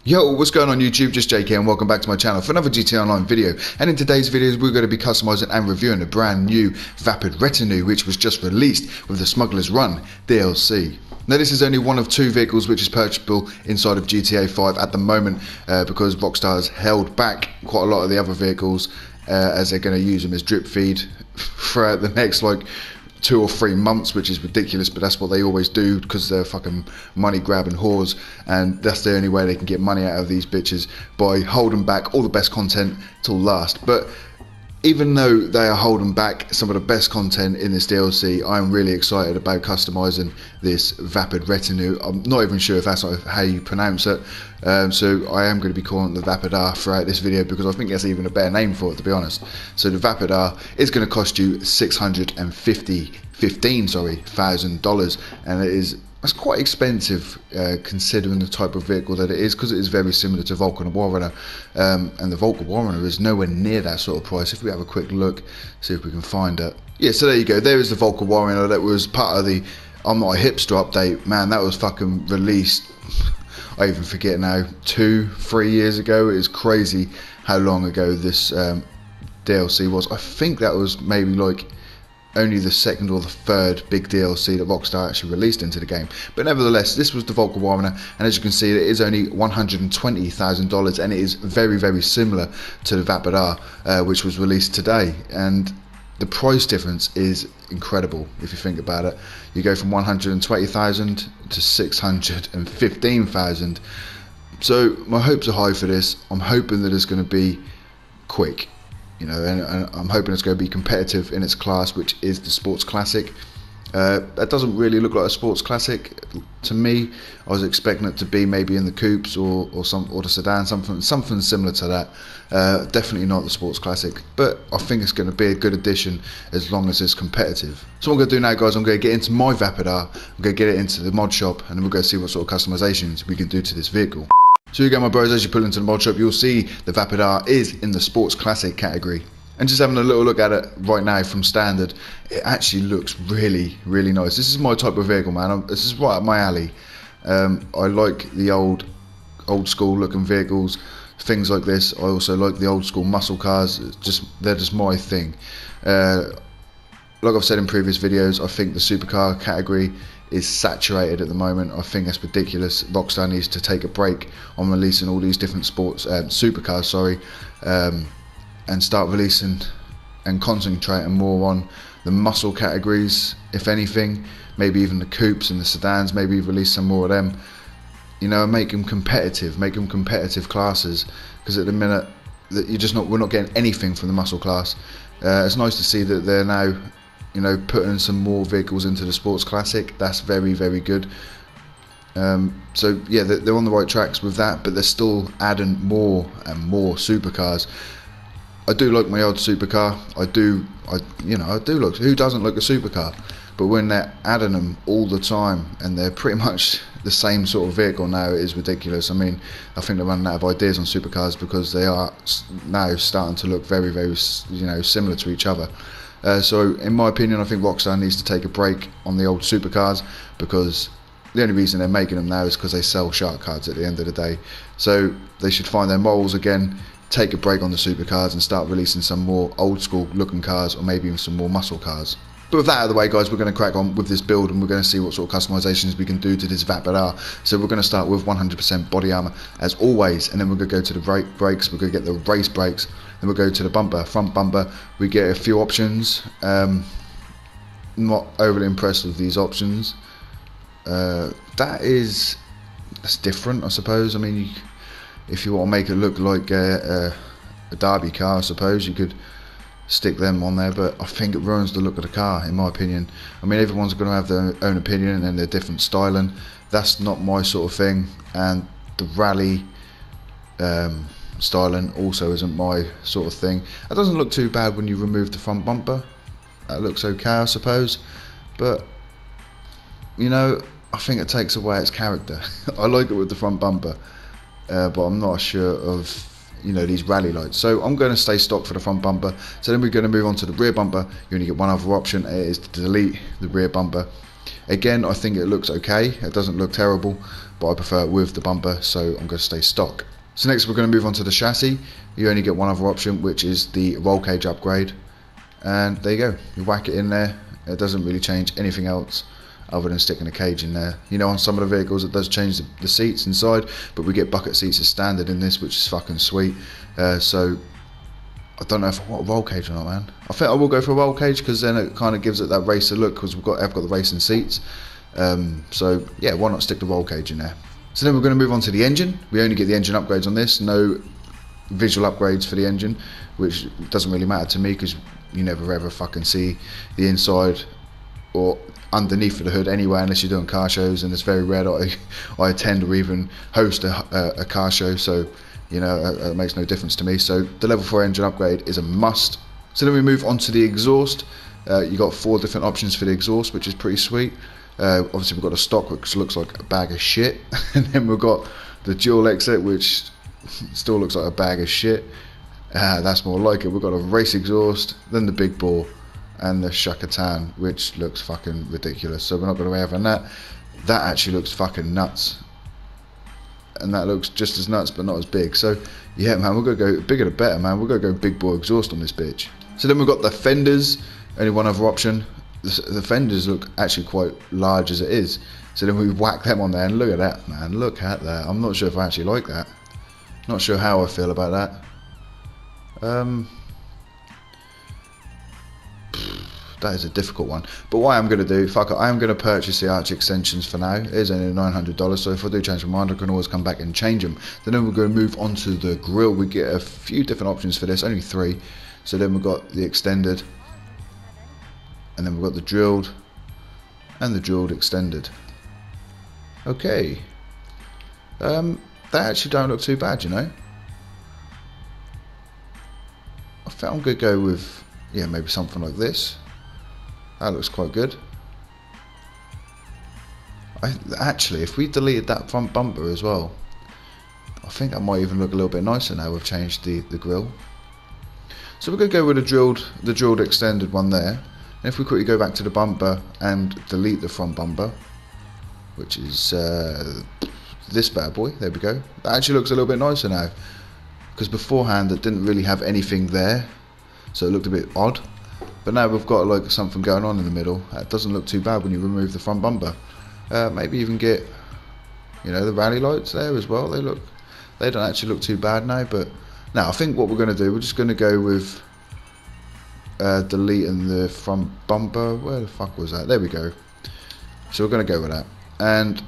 Yo, what's going on YouTube? Just JK and welcome back to my channel for another GTA Online video. And in today's videos we're going to be customizing and reviewing a brand new Vapid Retinue which was just released with the Smugglers Run DLC. Now this is only one of two vehicles which is purchasable inside of GTA 5 at the moment because Rockstar has held back quite a lot of the other vehicles as they're going to use them as drip feed throughout the next 2 or 3 months, which is ridiculous, but that's what they always do because they're fucking money grabbing whores, and that's the only way they can get money out of these bitches, by holding back all the best content till last. But even though they are holding back some of the best content in this DLC, I'm really excited about customizing this Vapid Retinue. I'm not even sure if that's how you pronounce it, so I am going to be calling it the Vapid R throughout this video because I think that's even a better name for it, to be honest. So the Vapid R is going to cost you $615,000, and that's quite expensive considering the type of vehicle that it is, because it is very similar to Vulcan Warrener, and the Vulcan Warrener is nowhere near that sort of price. If we have a quick look, see if we can find it. Yeah, so there you go, there is the Vulcan Warrener that was part of the I'm Not a Hipster update. Man, that was fucking released, I even forget now, 2-3 years ago. It is crazy how long ago this DLC was. I think that was maybe only the second or the third big DLC that Rockstar actually released into the game. But nevertheless, this was the Vulcan Warrener, and as you can see, it is only $120,000, and it is very, very similar to the Vapid R, which was released today. And the price difference is incredible if you think about it. You go from $120,000 to $615,000. So my hopes are high for this. I'm hoping that it's going to be quick. You know, and I'm hoping it's going to be competitive in its class, which is the Sports Classic. That doesn't really look like a Sports Classic to me. I was expecting it to be maybe in the coupes or the sedan, something similar to that. Definitely not the Sports Classic, but I think it's going to be a good addition as long as it's competitive. So what I'm going to do now, guys, I'm going to get into my Vapid R, I'm going to get it into the mod shop, and then we'll go see what sort of customizations we can do to this vehicle. So you go, my bros, as you pull into the mod shop, you'll see the Vapid R is in the Sports Classic category. And just having a little look at it right now from standard, it actually looks really, really nice. This is my type of vehicle, man. This is right up my alley. I like the old school looking vehicles, things like this. I also like the old school muscle cars. They're just my thing. Like I've said in previous videos, I think the supercar category is saturated at the moment. I think that's ridiculous. Rockstar needs to take a break on releasing all these different supercars, and start releasing and concentrating more on the muscle categories, if anything. Maybe even the coupes and the sedans, maybe release some more of them. You know, make them competitive classes, because at the minute that we're not getting anything from the muscle class. It's nice to see that they're now, you know, putting some more vehicles into the Sports Classic. That's very, very good. So yeah, they're on the right tracks with that, but they're still adding more and more supercars. I do like my old supercar. I do like, who doesn't like a supercar? But when they're adding them all the time and they're pretty much the same sort of vehicle now, it is ridiculous. I mean, I think they're running out of ideas on supercars because they are now starting to look very, very, similar to each other. So in my opinion, I think Rockstar needs to take a break on the old supercars, because the only reason they're making them now is because they sell shark cards at the end of the day. So they should find their morals again, take a break on the supercars and start releasing some more old school looking cars, or maybe even some more muscle cars. But with that out of the way, guys, we're going to crack on with this build, and we're going to see what sort of customizations we can do to this Vapid R. So we're going to start with 100% body armor as always, and then we're going to go to the brakes. We're going to get the race brakes, then we'll go to the front bumper. We get a few options. Not overly impressed with these options. That's different, I suppose. I mean, if you want to make it look like a derby car, I suppose you could stick them on there, but I think it ruins the look of the car, in my opinion. I mean, everyone's going to have their own opinion and their different styling. That's not my sort of thing, and the rally styling also isn't my sort of thing. It doesn't look too bad when you remove the front bumper. That looks okay, I suppose, but you know, I think it takes away its character. I like it with the front bumper, but I'm not sure of, these rally lights. So I'm going to stay stock for the front bumper. So then we're going to move on to the rear bumper. You only get one other option. It is to delete the rear bumper. Again, I think it looks okay. It doesn't look terrible, but I prefer it with the bumper, so I'm going to stay stock. So next we're going to move on to the chassis. You only get one other option, which is the roll cage upgrade. And there you go. You whack it in there. It doesn't really change anything else other than sticking a cage in there. You know, on some of the vehicles it does change the seats inside, but we get bucket seats as standard in this, which is fucking sweet. So I don't know if I want a roll cage or not, man. I think I will go for a roll cage, because then it kind of gives it that racer look, because I've got the racing seats. So yeah, why not stick the roll cage in there? So then we're going to move on to the engine. We only get the engine upgrades on this, no visual upgrades for the engine, which doesn't really matter to me, because you never ever fucking see the inside or underneath of the hood anyway, unless you're doing car shows, and it's very rare that I attend or even host a car show, so you know, it makes no difference to me. So the level 4 engine upgrade is a must. So then we move on to the exhaust. You got 4 different options for the exhaust, which is pretty sweet. Obviously we've got a stock, which looks like a bag of shit, and then we've got the dual exit, which still looks like a bag of shit. That's more like it. We've got a race exhaust, then the big bore, and the Shakatan, which looks fucking ridiculous, so we're not going to be having that. That actually looks fucking nuts, and that looks just as nuts but not as big. So yeah, man, we're going to go bigger the better, man. We're going to go big bore exhaust on this bitch. So then we've got the fenders, only one other option. The fenders look actually quite large as it is, so then we whack them on there, and look at that, man, look at that. I'm not sure if I actually like that, not sure how I feel about that. That is a difficult one, but what I'm going to do, fuck it, I am going to purchase the arch extensions for now. It is only $900, so if I do change my mind, I can always come back and change them. Then we're going to move on to the grille. We get a few different options for this, only 3. So then we've got the extended, and then we've got the drilled, and the drilled extended. Okay, they actually don't look too bad, you know. I think I'm going to go with, yeah, maybe something like this. That looks quite good. Actually, if we deleted that front bumper as well, I think that might even look a little bit nicer now we've changed the grille. So we're going to go with the drilled extended one there. And if we quickly go back to the bumper and delete the front bumper, which is this bad boy, there we go. That actually looks a little bit nicer now, because beforehand it didn't really have anything there, so it looked a bit odd. But now we've got like something going on in the middle. That doesn't look too bad when you remove the front bumper. Maybe even get, you know, the rally lights there as well. They don't actually look too bad now. But now I think what we're going to do, we're just going to go with deleting the front bumper. Where the fuck was that? There we go. So we're going to go with that. And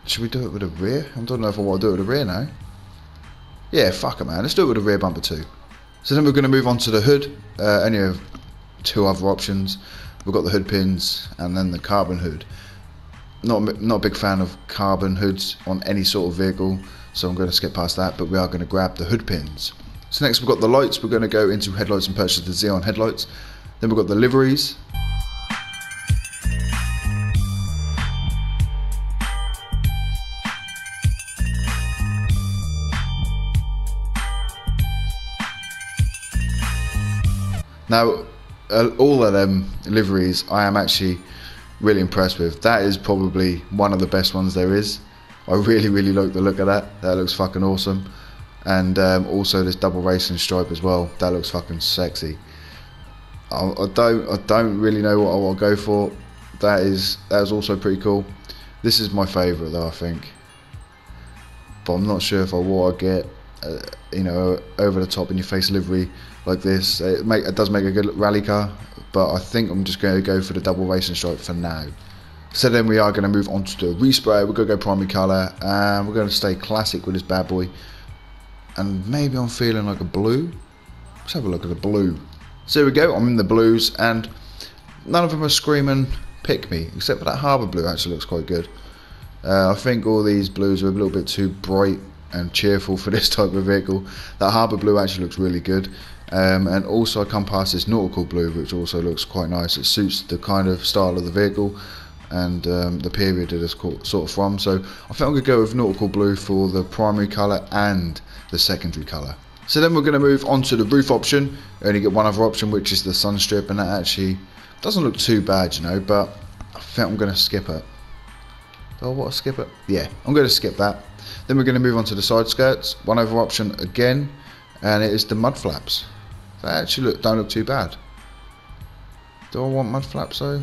should we do it with the rear? I don't know if I want to do it with the rear now. Yeah, fuck it, man. Let's do it with the rear bumper too. So then we're going to move on to the hood. Only have 2 other options. We've got the hood pins and then the carbon hood. Not a big fan of carbon hoods on any sort of vehicle, so I'm going to skip past that, but we are going to grab the hood pins. So next we've got the lights. We're going to go into headlights and purchase the Xeon headlights. Then we've got the liveries. Now, all of them liveries I am actually really impressed with. That is probably one of the best ones there is. I really like the look of that. That looks fucking awesome. And also this double racing stripe as well. That looks fucking sexy. I don't really know what I want to go for. That is also pretty cool. This is my favourite though, I think. But I'm not sure if I want to get you know, over the top in your face livery like this. It does make a good rally car, but I think I'm just going to go for the double racing stripe for now. So then we are going to move on to the respray. We're going to go primary colour, and we're going to stay classic with this bad boy. And maybe I'm feeling like a blue. Let's have a look at the blue. So here we go, I'm in the blues, and none of them are screaming pick me, except for that harbour blue. Actually looks quite good. I think all these blues are a little bit too bright and cheerful for this type of vehicle. That harbour blue actually looks really good. And also I come past this nautical blue, which also looks quite nice. It suits the kind of style of the vehicle and the period it is sort of from. So I think I'm going to go with nautical blue for the primary colour and the secondary colour. So then we're going to move on to the roof option. We only get one other option, which is the sun strip, and that actually doesn't look too bad, you know, but think I'm going to skip it. Do I want to skip it? Yeah, I'm going to skip that. Then we're going to move on to the side skirts. One other option again, and it is the mud flaps. They actually don't look too bad. Do I want mud flaps though?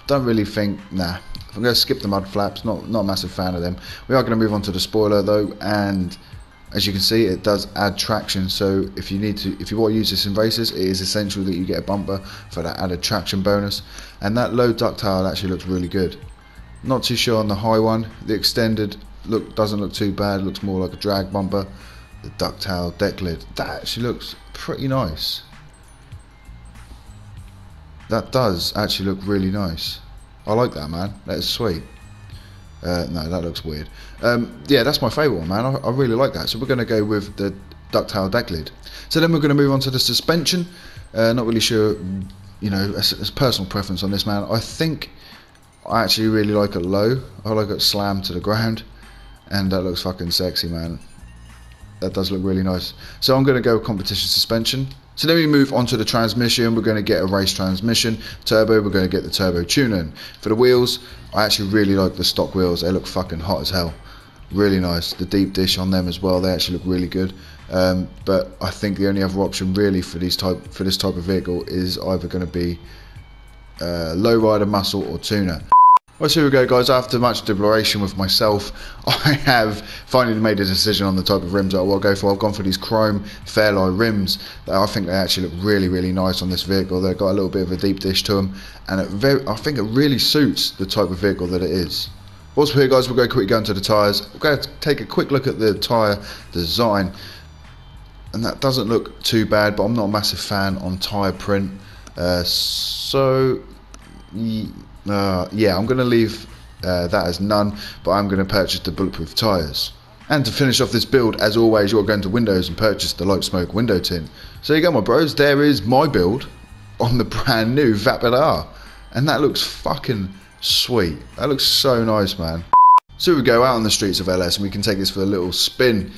Don't really think. Nah, I'm going to skip the mud flaps. Not a massive fan of them. We are going to move on to the spoiler though, and as you can see, it does add traction. So if you want to use this in races, it is essential that you get a bumper for that added traction bonus. And that low ductile actually looks really good. Not too sure on the high one. The extended look doesn't look too bad. It looks more like a drag bumper. The ductile deck lid, that actually looks pretty nice. That does actually look really nice. I like that, man. That is sweet. No, that looks weird. Yeah, that's my favourite one, man. I really like that. So we're going to go with the ductile deck lid. So then we're going to move on to the suspension. Not really sure, you know, it's personal preference on this, man. I think I actually really like it low. I like it slammed to the ground, and that looks fucking sexy, man. That does look really nice. So I'm going to go with competition suspension. So then we move on to the transmission. We're going to get a race transmission. Turbo, we're going to get the turbo tuning. For the wheels, I actually really like the stock wheels. They look fucking hot as hell. Really nice. The deep dish on them as well, they actually look really good. But I think the only other option really for this type of vehicle is either going to be lowrider muscle or tuner. Well, so here we go, guys. After much deliberation with myself, I have finally made a decision on the type of rims that I will go for. I've gone for these chrome Fairlight rims that I think they actually look really, really nice on this vehicle. They've got a little bit of a deep dish to them, and I think it really suits the type of vehicle that it is. Also here, guys, we'll go quickly go into the tyres. We're going to take a quick look at the tyre design, and that doesn't look too bad, but I'm not a massive fan on tyre print. Yeah, I'm going to leave that as none, but I'm going to purchase the bulletproof tyres. And to finish off this build, as always, you're going to Windows and purchase the light smoke window tint. So there you go, my bros, there is my build on the brand new Vapid R, and that looks fucking sweet. That looks so nice, man. So we go out on the streets of LS and we can take this for a little spin,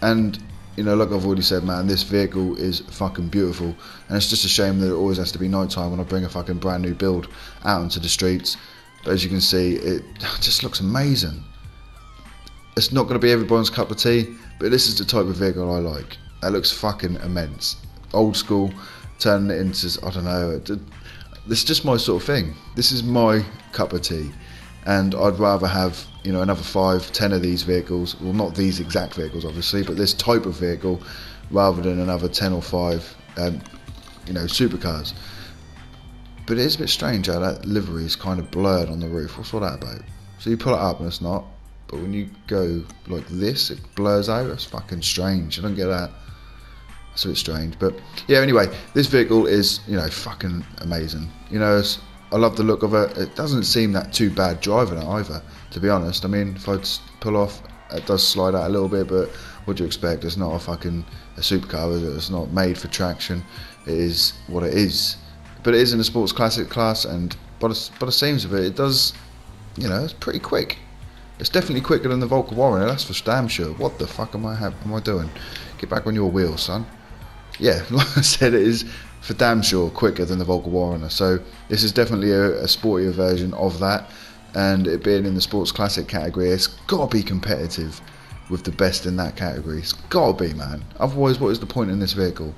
and you know, like I've already said, man, this vehicle is fucking beautiful, and it's just a shame that it always has to be night time when I bring a fucking brand new build out into the streets. But as you can see, it just looks amazing. It's not going to be everyone's cup of tea, but this is the type of vehicle I like. That looks fucking immense. Old school, turning it into, I don't know, this is just my sort of thing. This is my cup of tea, and I'd rather have, you know, another 5, 10 of these vehicles. Well, not these exact vehicles, obviously, but this type of vehicle, rather than another 10 or 5, you know, supercars. But it is a bit strange how that livery is kind of blurred on the roof. What's all that about? So you pull it up and it's not, but when you go like this, it blurs out. That's fucking strange. I don't get that. That's a bit strange. But yeah, anyway, this vehicle is, you know, fucking amazing. You know, I love the look of it. It doesn't seem that too bad driving it either, to be honest. I mean, if I pull off, it does slide out a little bit, but what do you expect? It's not a supercar, is it? It's not made for traction. It is what it is. But it is in the sports classic class, and by the seams of it, it does, you know, it's pretty quick. It's definitely quicker than the Volker Warrener, that's for damn sure. What the fuck am I doing? Get back on your wheels, son. Yeah, like I said, it is for damn sure quicker than the Volker Warrener. So this is definitely a sportier version of that, and it being in the sports classic category, it's got to be competitive with the best in that category. It's got to be, man. Otherwise, what is the point in this vehicle?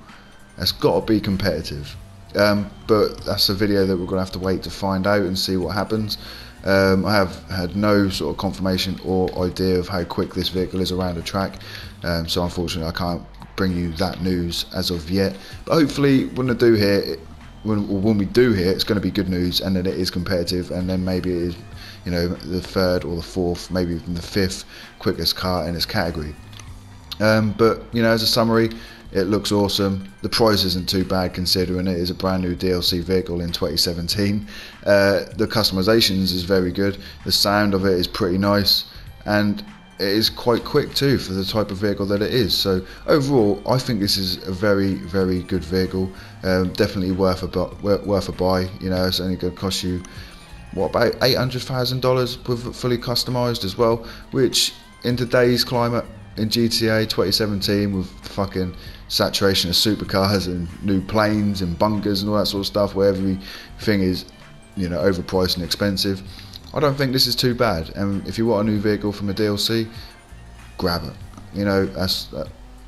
It's got to be competitive. But that's a video that we're going to have to wait to find out and see what happens. I have had no sort of confirmation or idea of how quick this vehicle is around a track, so unfortunately I can't bring you that news as of yet. But hopefully when we do hear, it's going to be good news, and then it is competitive, and then maybe it is, you know, the 3rd or the 4th, maybe even the 5th quickest car in its category. But you know, as a summary, it looks awesome. The price isn't too bad considering it is a brand new DLC vehicle in 2017. The customizations is very good. The sound of it is pretty nice, and it is quite quick too for the type of vehicle that it is. So overall, I think this is a very, very good vehicle. Definitely worth a buy. You know, it's only going to cost you what, about $800,000 with fully customized as well, which in today's climate, in GTA 2017 with fucking saturation of supercars and new planes and bunkers and all that sort of stuff, where everything is, you know, overpriced and expensive, I don't think this is too bad. And if you want a new vehicle from a DLC, grab it. You know,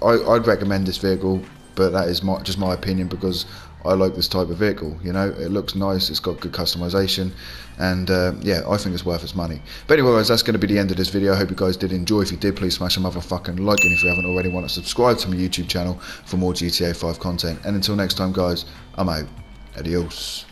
I'd recommend this vehicle, but that is just my opinion, because I like this type of vehicle. You know, it looks nice, it's got good customization, and yeah, I think it's worth its money. But anyway guys, that's going to be the end of this video. I hope you guys did enjoy. If you did, please smash a motherfucking like, and if you haven't already, want to subscribe to my YouTube channel for more GTA 5 content. And until next time guys, I'm out. Adios.